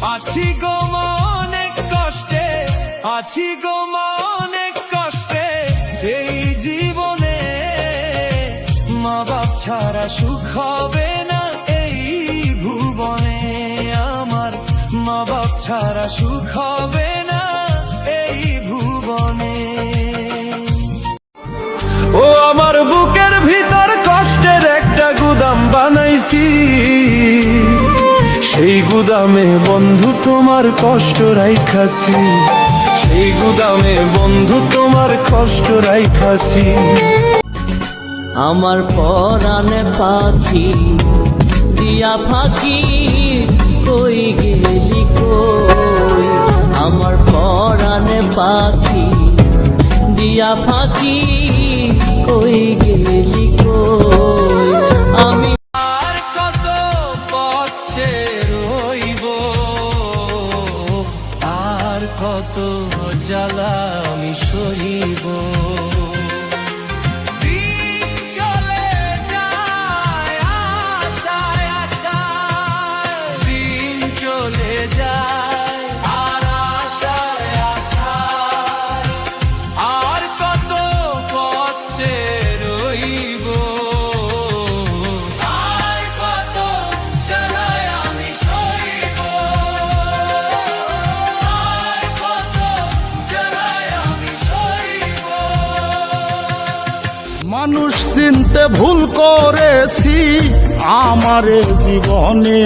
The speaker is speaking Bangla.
আছি গো অনেক কষ্টে, আছি গো অনেক কষ্টে এই জীবনে। মা বাপ ছাড়া সুখ হবে না এই ভুবনে আমার, মা বাপ ছাড়া সুখ হবে না এই ভুবনে। ও আমার বুকের ভিতর কষ্টের একটা গুদাম বানাইছি, সেই গুদামে বন্ধু তোমার কষ্ট রাইখাছি, সেই গুদামে বন্ধু তোমার কষ্ট রাইখাছি। আমার পরাণে পাখি দিয়া ফাঁকি কই গেলি কই, আমার পরাণে পাখি দিয়া ফাঁকি কই গেলি কই। আমি আর কত পথ রইব, আর কত জ্বালা আমি সইব। দিন চলে যায় আশায় আশায়, দিন চলে যায় আর আশায় আশায়। আর কত পথ রইব, আর কত জ্বালায় আমি সইব, আর কত জ্বালায় আমি সইব। মানুষ চিনতে ভুল করেছি আমারে জীবনে,